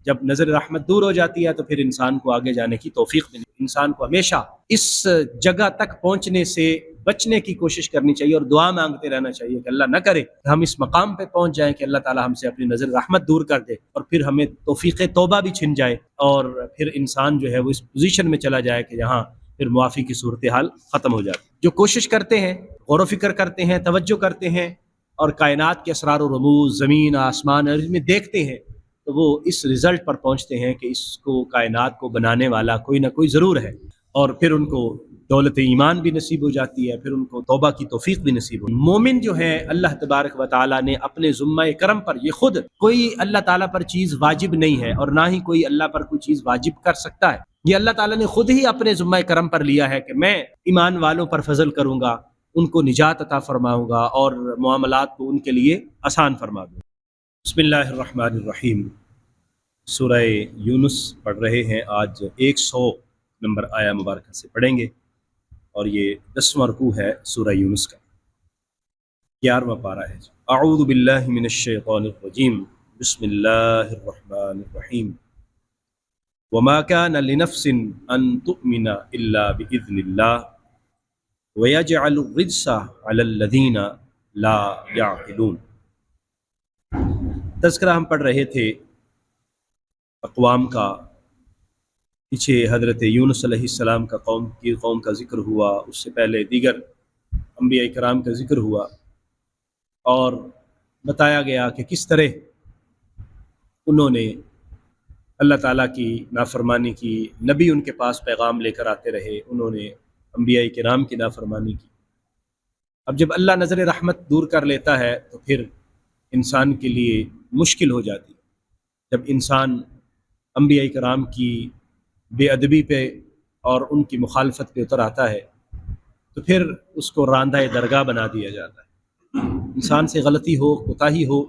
جب نظر رحمت دور ہو جاتی ہے تو پھر انسان کو آگے جانے کی توفیق ملتی ہے۔ انسان کو ہمیشہ اس جگہ تک پہنچنے سے بچنے کی کوشش کرنی چاہیے اور دعا مانگتے رہنا چاہیے کہ اللہ نہ کرے کہ ہم اس مقام پہ پہنچ جائیں کہ اللہ تعالی ہم سے اپنی نظر رحمت دور کر دے اور پھر ہمیں توفیق توبہ بھی چھن جائے اور پھر انسان جو ہے وہ اس پوزیشن میں چلا جائے کہ جہاں پھر معافی کی صورتحال ختم ہو جاتی۔ جو کوشش کرتے ہیں، غور و فکر کرتے ہیں، توجہ کرتے ہیں اور کائنات کے اسرار و رموز زمین آسمان اور میں دیکھتے ہیں تو وہ اس رزلٹ پر پہنچتے ہیں کہ اس کو کائنات کو بنانے والا کوئی نہ کوئی ضرور ہے، اور پھر ان کو دولت ایمان بھی نصیب ہو جاتی ہے، پھر ان کو توبہ کی توفیق بھی نصیب ہو۔ مومن جو ہے اللہ تبارک و تعالیٰ نے اپنے ذمہ کرم پر، یہ خود کوئی اللہ تعالیٰ پر چیز واجب نہیں ہے اور نہ ہی کوئی اللہ پر کوئی چیز واجب کر سکتا ہے، یہ اللہ تعالیٰ نے خود ہی اپنے ذمہ کرم پر لیا ہے کہ میں ایمان والوں پر فضل کروں گا، ان کو نجات عطا فرماؤں گا اور معاملات کو ان کے لیے آسان فرما دوں۔ بسم اللہ الرحمن الرحیم۔ سورہ یونس پڑھ رہے ہیں، آج 100 نمبر آیا مبارکہ سے پڑھیں گے اور یہ 10واں رکوع ہے سورہ یونس کا، 11واں پارہ ہے۔ اعوذ باللہ من الشیطان الرجیم، بسم اللہ الرحمن الرحیم۔ وما كان لنفس ان تؤمن الا باذن اللہ ويجعل الرجس على الذين لا يعقلون۔ تذکرہ ہم پڑھ رہے تھے اقوام کا، پیچھے حضرت یونس علیہ السلام کا قوم کا ذکر ہوا، اس سے پہلے دیگر انبیاء کرام کا ذکر ہوا اور بتایا گیا کہ کس طرح انہوں نے اللہ تعالیٰ کی نافرمانی کی، نبی ان کے پاس پیغام لے کر آتے رہے، انہوں نے انبیاء کرام کی نافرمانی کی۔ اب جب اللہ نظر رحمت دور کر لیتا ہے تو پھر انسان کے لیے مشکل ہو جاتی ہے۔ جب انسان انبیاء کرام کی بے ادبی پہ اور ان کی مخالفت پہ اتر آتا ہے تو پھر اس کو راندہ درگاہ بنا دیا جاتا ہے۔ انسان سے غلطی ہو، کوتاہی ہو،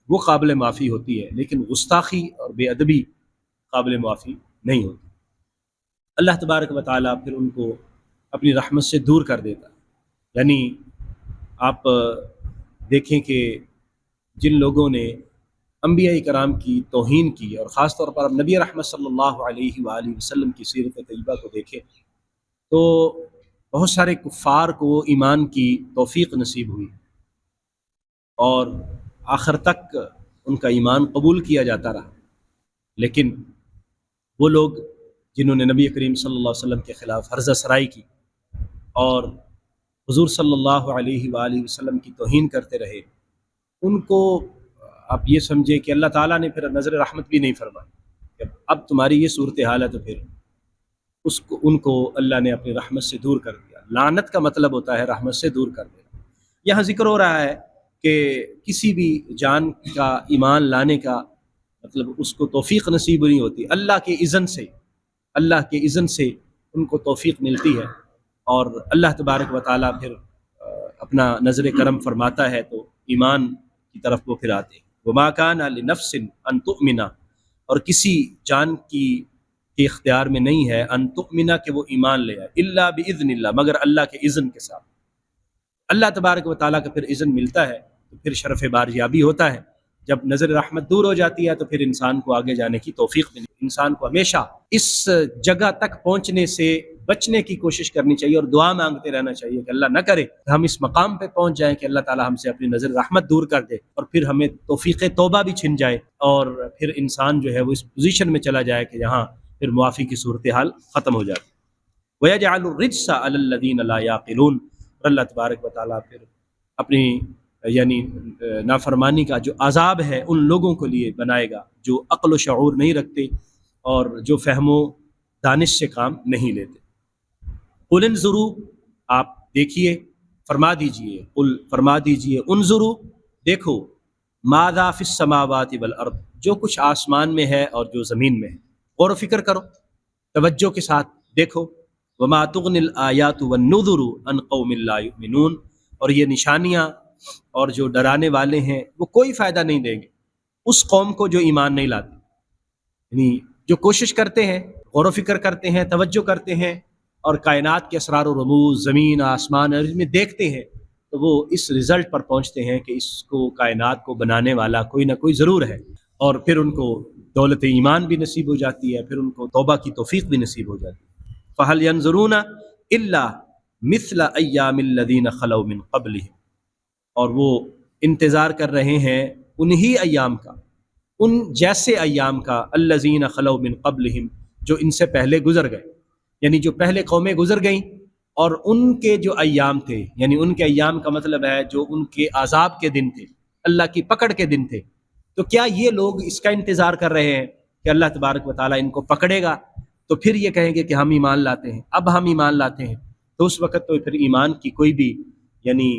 وہ قابل معافی ہوتی ہے، لیکن گستاخی اور بے ادبی قابل معافی نہیں ہوتی۔ اللہ تبارک و تعالیٰ پھر ان کو اپنی رحمت سے دور کر دیتا ہے۔ یعنی آپ دیکھیں کہ جن لوگوں نے انبیاء کرام کی توہین کی، اور خاص طور پر نبی رحمت صلی اللہ علیہ وآلہ وسلم کی سیرت طیبہ کو دیکھیں تو بہت سارے کفار کو ایمان کی توفیق نصیب ہوئی اور آخر تک ان کا ایمان قبول کیا جاتا رہا، لیکن وہ لوگ جنہوں نے نبی کریم صلی اللہ علیہ وسلم کے خلاف ہرزہ سرائی کی اور حضور صلی اللہ علیہ وآلہ وسلم کی توہین کرتے رہے، ان کو آپ یہ سمجھے کہ اللہ تعالیٰ نے پھر نظر رحمت بھی نہیں فرمائی۔ اب تمہاری یہ صورتحال ہے تو پھر ان کو اللہ نے اپنی رحمت سے دور کر دیا۔ لعنت کا مطلب ہوتا ہے رحمت سے دور کر دینا۔ یہاں ذکر ہو رہا ہے کہ کسی بھی جان کا ایمان لانے کا مطلب اس کو توفیق نصیب نہیں ہوتی، اللہ کے اذن سے ان کو توفیق ملتی ہے اور اللہ تبارک و تعالیٰ پھر اپنا نظر کرم فرماتا ہے تو ایمان کی طرف وہ پھر آتے ہیں۔ وما كان لنفس ان تؤمن، اور کسی جان کے اختیار میں نہیں ہے ان تؤمن کہ وہ ایمان لے آئے، الا باذن اللہ، مگر اللہ کے اذن کے ساتھ۔ اللہ تبارک و تعالیٰ کا پھر اذن ملتا ہے تو پھر شرف باریابی ہوتا ہے۔ جب نظر رحمت دور ہو جاتی ہے تو پھر انسان کو آگے جانے کی توفیق ملتی ہے۔ انسان کو ہمیشہ اس جگہ تک پہنچنے سے بچنے کی کوشش کرنی چاہیے اور دعا مانگتے رہنا چاہیے کہ اللہ نہ کرے کہ ہم اس مقام پہ پہنچ جائیں کہ اللہ تعالی ہم سے اپنی نظر رحمت دور کر دے اور پھر ہمیں توفیق توبہ بھی چھن جائے اور پھر انسان جو ہے وہ اس پوزیشن میں چلا جائے کہ جہاں پھر معافی کی صورتحال ختم ہو جاتی ہے۔ وَيَجْعَلُ الرِّجْسَ عَلَى الَّذِينَ لَا يَعْقِلُونَ، اور اللہ تبارک و تعالیٰ پھر اپنی یعنی نافرمانی کا جو عذاب ہے ان لوگوں کے لیے بنائے گا جو عقل و شعور نہیں رکھتے اور جو فہم و دانش سے کام نہیں لیتے۔ قُلْ انظُرُوا، آپ دیکھیے، فرما دیجئے، قل فرما دیجئے، انظروا، دیکھو، ماذا فی السماوات والارض، جو کچھ آسمان میں ہے اور جو زمین میں ہے، غور و فکر کرو، توجہ کے ساتھ دیکھو۔ وما تغنی الآیات والنذر عن قوم لا یؤمنون، اور یہ نشانیاں اور جو ڈرانے والے ہیں وہ کوئی فائدہ نہیں دیں گے اس قوم کو جو ایمان نہیں لاتے۔ یعنی جو کوشش کرتے ہیں، غور و فکر کرتے ہیں، توجہ کرتے ہیں اور کائنات کے اسرار و رموز زمین آسمان اور میں دیکھتے ہیں تو وہ اس رزلٹ پر پہنچتے ہیں کہ اس کو کائنات کو بنانے والا کوئی نہ کوئی ضرور ہے، اور پھر ان کو دولت ایمان بھی نصیب ہو جاتی ہے، پھر ان کو توبہ کی توفیق بھی نصیب ہو جاتی ہے۔ فَهَلْ يَنظُرُونَ إِلَّا مِثْلَ أَيَّامِ الَّذِينَ خَلَوْا مِن قَبْلِهِمْ، اور وہ انتظار کر رہے ہیں انہی ایام کا، ان جیسے ایام کا، الذین خلو من قبلہم، جو ان سے پہلے گزر گئے، یعنی جو پہلے قومیں گزر گئیں اور ان کے جو ایام تھے، یعنی ان کے ایام کا مطلب ہے جو ان کے عذاب کے دن تھے، اللہ کی پکڑ کے دن تھے، تو کیا یہ لوگ اس کا انتظار کر رہے ہیں کہ اللہ تبارک و تعالیٰ ان کو پکڑے گا تو پھر یہ کہیں گے کہ ہم ایمان لاتے ہیں؟ اب ہم ایمان لاتے ہیں تو اس وقت تو پھر ایمان کی کوئی بھی، یعنی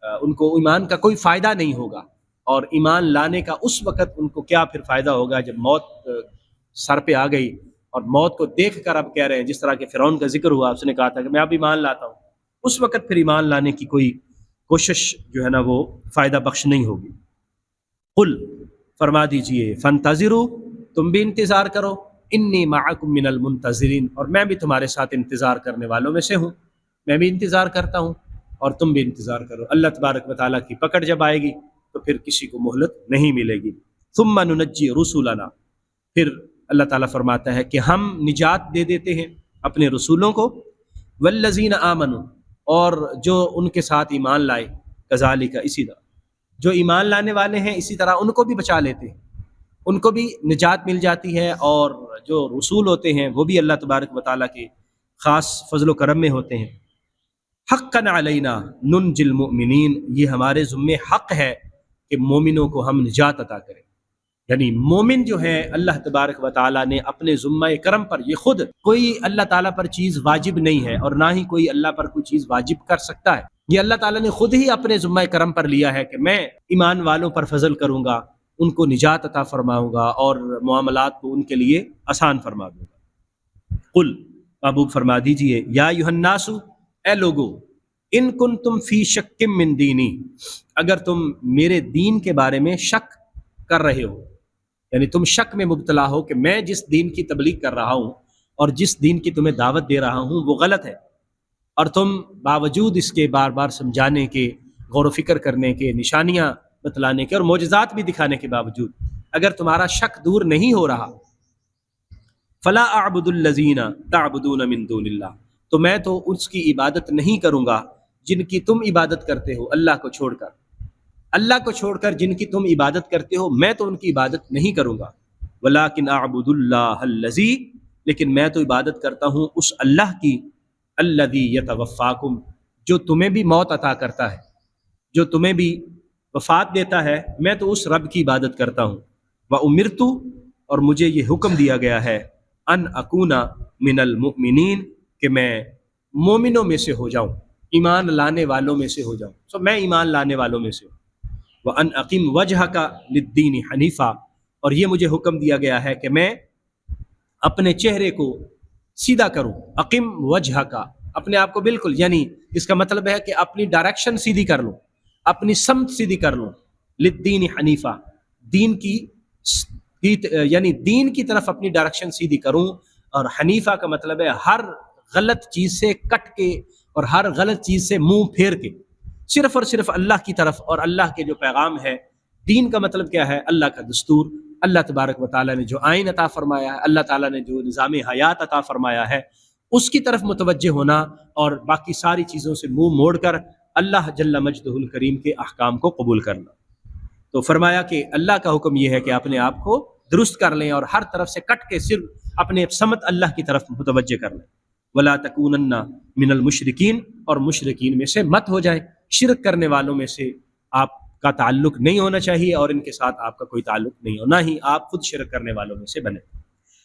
ان کو ایمان کا کوئی فائدہ نہیں ہوگا، اور ایمان لانے کا اس وقت ان کو کیا پھر فائدہ ہوگا جب موت سر پہ آ گئی، اور موت کو دیکھ کر اب کہہ رہے ہیں، جس طرح کہ فرعون کا ذکر ہوا، اس نے کہا تھا کہ میں اب ایمان لاتا ہوں، اس وقت پھر ایمان لانے کی کوئی کوشش جو ہے نا وہ فائدہ بخش نہیں ہوگی۔ قل، فرما دیجئے، فانتظروا، تم بھی انتظار کرو، انی معکم من المنتظرین، اور میں بھی تمہارے ساتھ انتظار کرنے والوں میں سے ہوں، میں بھی انتظار کرتا ہوں اور تم بھی انتظار کرو۔ اللہ تبارک و تعالیٰ کی پکڑ جب آئے گی تو پھر کسی کو مہلت نہیں ملے گی۔ ثم ننجی رسولنا، پھر اللہ تعالیٰ فرماتا ہے کہ ہم نجات دے دیتے ہیں اپنے رسولوں کو، والذین آمنوا، اور جو ان کے ساتھ ایمان لائے، کذالک، اسی طرح جو ایمان لانے والے ہیں اسی طرح ان کو بھی بچا لیتے ہیں، ان کو بھی نجات مل جاتی ہے، اور جو رسول ہوتے ہیں وہ بھی اللہ تبارک و تعالیٰ کے خاص فضل و کرم میں ہوتے ہیں۔ حقا علینا ننجی المؤمنین، یہ ہمارے ذمے حق ہے کہ مومنوں کو ہم نجات عطا کریں، یعنی مومن جو ہے اللہ تبارک و تعالیٰ نے اپنے ذمہ کرم پر، یہ خود کوئی اللہ تعالیٰ پر چیز واجب نہیں ہے اور نہ ہی کوئی اللہ پر کوئی چیز واجب کر سکتا ہے، یہ اللہ تعالیٰ نے خود ہی اپنے ذمہ کرم پر لیا ہے کہ میں ایمان والوں پر فضل کروں گا، ان کو نجات عطا فرماؤں گا اور معاملات کو ان کے لیے آسان فرما دوں گا۔ قل، محبوب فرما دیجئے، یا ایھا الناس، اے لوگو، ان کنتم فی شک من دینی، اگر تم میرے دین کے بارے میں شک کر رہے ہو، یعنی تم شک میں مبتلا ہو کہ میں جس دین کی تبلیغ کر رہا ہوں اور جس دین کی تمہیں دعوت دے رہا ہوں وہ غلط ہے، اور تم باوجود اس کے بار بار سمجھانے کے، غور و فکر کرنے کے، نشانیاں بتلانے کے اور معجزات بھی دکھانے کے باوجود اگر تمہارا شک دور نہیں ہو رہا، فلا اعبد الذین تعبدون من دون اللہ، تو میں تو اس کی عبادت نہیں کروں گا جن کی تم عبادت کرتے ہو اللہ کو چھوڑ کر، اللہ کو چھوڑ کر جن کی تم عبادت کرتے ہو میں تو ان کی عبادت نہیں کروں گا، ولکن اعبد اللہ الذی، لیکن میں تو عبادت کرتا ہوں اس اللہ کی، الذی یتوفاکم، جو تمہیں بھی موت عطا کرتا ہے، جو تمہیں بھی وفات دیتا ہے، میں تو اس رب کی عبادت کرتا ہوں۔ وَأُمِرْتُ، اور مجھے یہ حکم دیا گیا ہے، ان اکون من المؤمنین، کہ میں مومنوں میں سے ہو جاؤں، ایمان لانے والوں میں سے ہو جاؤں، سو میں ایمان لانے والوں میں سے ہوں۔ وَأَنْ أَقِمْ وَجْهَكَ لِلدِّينِ حَنِيفًا، اور یہ مجھے حکم دیا گیا ہے کہ میں اپنے چہرے کو سیدھا کروں، اقم وجهك، اپنے آپ کو بالکل، یعنی اس کا مطلب ہے کہ اپنی ڈائریکشن سیدھی کر لوں، اپنی سمت سیدھی کر لوں، للدین حنیفہ، دین کی یعنی دین کی طرف اپنی ڈائریکشن سیدھی کروں، اور حنیفہ کا مطلب ہے ہر غلط چیز سے کٹ کے اور ہر غلط چیز سے منہ پھیر کے صرف اور صرف اللہ کی طرف اور اللہ کے جو پیغام ہے۔ دین کا مطلب کیا ہے؟ اللہ کا دستور، اللہ تبارک و تعالیٰ نے جو آئین عطا فرمایا ہے، اللہ تعالیٰ نے جو نظام حیات عطا فرمایا ہے، اس کی طرف متوجہ ہونا، اور باقی ساری چیزوں سے منہ موڑ کر اللہ جل مجدہ الکریم کے احکام کو قبول کرنا۔ تو فرمایا کہ اللہ کا حکم یہ ہے کہ اپنے آپ کو درست کر لیں اور ہر طرف سے کٹ کے صرف اپنے سمت اللہ کی طرف متوجہ کر لیں۔ وَلَا تَكُونَنَّ مِنَ الْمُشْرِكِينَ، اور مشرکین میں سے مت ہو جائیں، شرک کرنے والوں میں سے آپ کا تعلق نہیں ہونا چاہیے اور ان کے ساتھ آپ کا کوئی تعلق نہیں ہونا ہی آپ خود شرک کرنے والوں میں سے بنے۔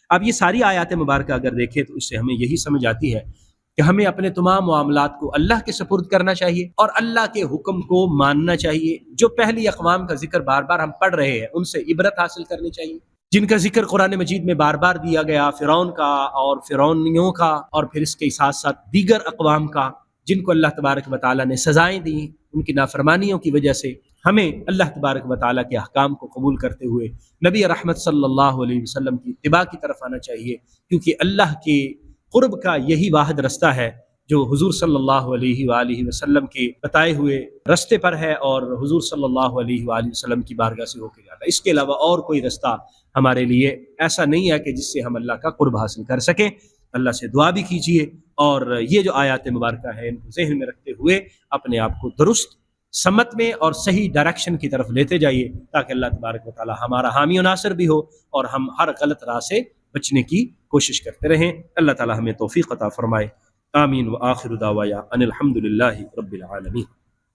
اب یہ ساری آیات مبارکہ اگر دیکھیں تو اس سے ہمیں یہی سمجھ آتی ہے کہ ہمیں اپنے تمام معاملات کو اللہ کے سپرد کرنا چاہیے اور اللہ کے حکم کو ماننا چاہیے۔ جو پہلی اقوام کا ذکر بار بار ہم پڑھ رہے ہیں ان سے عبرت حاصل کرنی چاہیے، جن کا ذکر قرآن مجید میں بار بار دیا گیا، فرعون کا اور فرعونیوں کا، اور پھر اس کے ساتھ ساتھ دیگر اقوام کا جن کو اللہ تبارک و تعالیٰ نے سزائیں دی ان کی نافرمانیوں کی وجہ سے۔ ہمیں اللہ تبارک و تعالیٰ کے احکام کو قبول کرتے ہوئے نبی رحمت صلی اللہ علیہ وسلم کی اتباع کی طرف آنا چاہیے، کیونکہ اللہ کے قرب کا یہی واحد رستہ ہے جو حضور صلی اللہ علیہ وآلہ وسلم کے بتائے ہوئے رستے پر ہے اور حضور صلی اللہ علیہ وآلہ وسلم کی بارگاہ سے ہو کے جانا. اس کے علاوہ اور کوئی رستہ ہمارے لیے ایسا نہیں ہے کہ جس سے ہم اللہ کا قرب حاصل کر سکیں. اللہ سے دعا بھی کیجیے اور یہ جو آیات مبارکہ ہیں ان کو ذہن میں رکھتے ہوئے اپنے آپ کو درست سمت میں اور صحیح ڈائریکشن کی طرف لیتے جائیے تاکہ اللہ تبارک و تعالی ہمارا حامی و ناصر بھی ہو اور ہم ہر غلط راہ سے بچنے کی کوشش کرتے رہیں. اللہ تعالی ہمیں توفیق عطا فرمائے. آمین. وآخر دعوایا ان الحمد للہ رب العالمین.